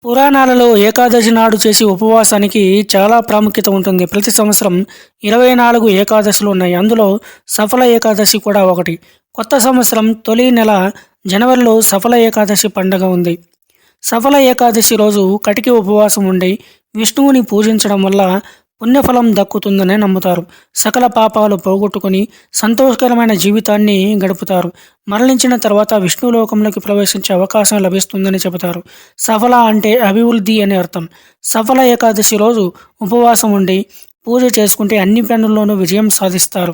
పురాణాలలో ఏకాదశి నాడు చేసే ఉపవాసానికి చాలా ప్రాముఖ్యత ఉంటుంది. ప్రతి సంవత్సరం 24 ఏకాదశులు ఉన్నాయి. అందులో సఫల ఏకాదశి కూడా ఒకటి. కొత్త సంవత్సరం తొలి నెల జనవరిలో సఫల ఏకాదశి పండగ ఉంది. సఫల ఏకాదశి రోజు కటికి ఉపవాసం ఉండి విష్ణువుని పూజించడం వల్ల పుణ్యఫలం దక్కుతుందని నమ్ముతారు. సకల పాపాలు పోగొట్టుకుని సంతోషకరమైన జీవితాన్ని గడుపుతారు. మరణించిన తర్వాత విష్ణులోకంలోకి ప్రవేశించే అవకాశం లభిస్తుందని చెబుతారు. సఫల అంటే అభివృద్ధి అని అర్థం. సఫల ఏకాదశి రోజు ఉపవాసం ఉండి పూజ చేసుకుంటే అన్ని పనుల్లోనూ విజయం సాధిస్తారు.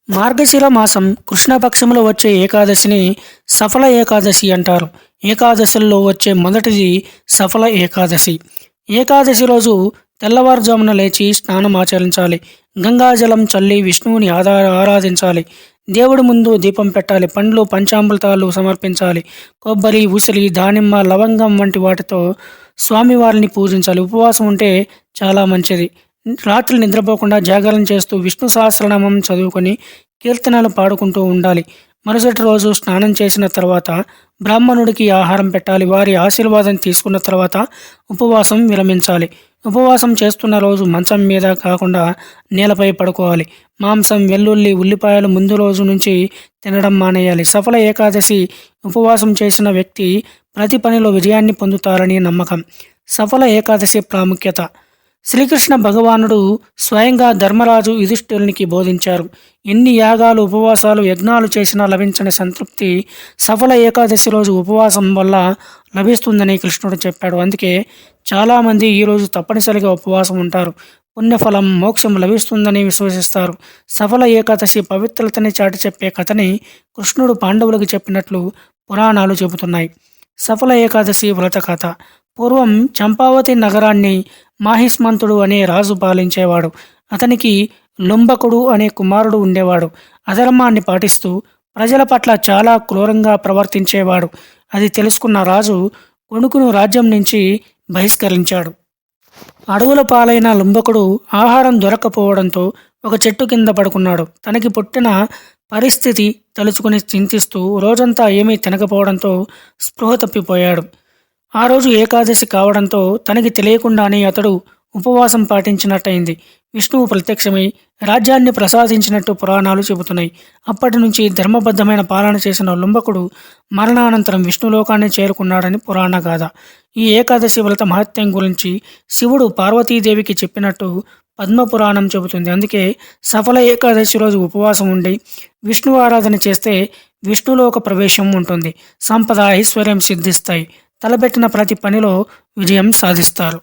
మార్గశిర మాసం కృష్ణపక్షంలో వచ్చే ఏకాదశిని సఫల ఏకాదశి అంటారు. ఏకాదశుల్లో వచ్చే మొదటిది సఫల ఏకాదశి. ఏకాదశి రోజు తెల్లవారుజామున లేచి స్నానం ఆచరించాలి. గంగాజలం చల్లి విష్ణువుని ఆరాధించాలి. దేవుడి ముందు దీపం పెట్టాలి. పండ్లు పంచామృతాలు సమర్పించాలి. కొబ్బరి, ఉసిరి, దానిమ్మ, లవంగం వంటి వాటితో స్వామివారిని పూజించాలి. ఉపవాసం ఉంటే చాలా మంచిది. రాత్రి నిద్రపోకుండా జాగరణ చేస్తూ విష్ణు సహస్రనామం చదువుకొని కీర్తనలు పాడుకుంటూ ఉండాలి. మరుసటి రోజు స్నానం చేసిన తర్వాత బ్రాహ్మణుడికి ఆహారం పెట్టాలి. వారి ఆశీర్వాదం తీసుకున్న తర్వాత ఉపవాసం విరమించాలి. ఉపవాసం చేస్తున్న రోజు మంచం మీద కాకుండా నేలపై పడుకోవాలి. మాంసం, వెల్లుల్లి, ఉల్లిపాయలు ముందు రోజు నుంచి తినడం మానేయాలి. సఫల ఏకాదశి ఉపవాసం చేసిన వ్యక్తి ప్రతి పనిలో విజయాన్ని పొందుతారని నమ్మకం. సఫల ఏకాదశి ప్రాముఖ్యత. శ్రీకృష్ణ భగవానుడు స్వయంగా ధర్మరాజు యుధిష్ఠిరునికి బోధించారు. ఎన్ని యాగాలు, ఉపవాసాలు, యజ్ఞాలు చేసినా లభించని సంతృప్తి సఫల ఏకాదశి రోజు ఉపవాసం వల్ల లభిస్తుందని కృష్ణుడు చెప్పాడు. అందుకే చాలామంది ఈరోజు తప్పనిసరిగా ఉపవాసం ఉంటారు. పుణ్యఫలం, మోక్షం లభిస్తుందని విశ్వసిస్తారు. సఫల ఏకాదశి పవిత్రతని చాటి చెప్పే కథని కృష్ణుడు పాండవులకు చెప్పినట్లు పురాణాలు చెబుతున్నాయి. సఫల ఏకాదశి వ్రత కథ. పూర్వం చంపావతి నగరాన్ని మాహిష్మంతుడు అనే రాజు పాలించేవాడు. అతనికి లుంబకుడు అనే కుమారుడు ఉండేవాడు. అధర్మాన్ని పాటిస్తూ ప్రజల పట్ల చాలా క్రూరంగా ప్రవర్తించేవాడు. అది తెలుసుకున్న రాజు కొడుకును రాజ్యం నుంచి బహిష్కరించాడు. అడవుల పాలైన లుంబకుడు ఆహారం దొరక్కపోవడంతో ఒక చెట్టు కింద పడుకున్నాడు. తనకి పుట్టిన పరిస్థితి తలుచుకుని చింతిస్తూ రోజంతా ఏమీ తినకపోవడంతో స్పృహ తప్పిపోయాడు. ఆ రోజు ఏకాదశి కావడంతో తనకి తెలియకుండానే అతడు ఉపవాసం పాటించినట్టయింది. విష్ణువు ప్రత్యక్షమై రాజ్యాన్ని ప్రసాదించినట్టు పురాణాలు చెబుతున్నాయి. అప్పటి నుంచి ధర్మబద్ధమైన పాలన చేసిన లుంబకుడు మరణానంతరం విష్ణులోకాన్ని చేరుకున్నాడని పురాణ గాథ. ఈ ఏకాదశి వ్రత మహత్యం గురించి శివుడు పార్వతీదేవికి చెప్పినట్టు పద్మపురాణం చెబుతుంది. అందుకే సఫల ఏకాదశి రోజు ఉపవాసం ఉండి విష్ణు ఆరాధన చేస్తే విష్ణులోక ప్రవేశం ఉంటుంది. సంపద, ఐశ్వర్యం సిద్ధిస్తాయి. తలపెట్టిన ప్రతి పనిలో విజయం సాధిస్తారు.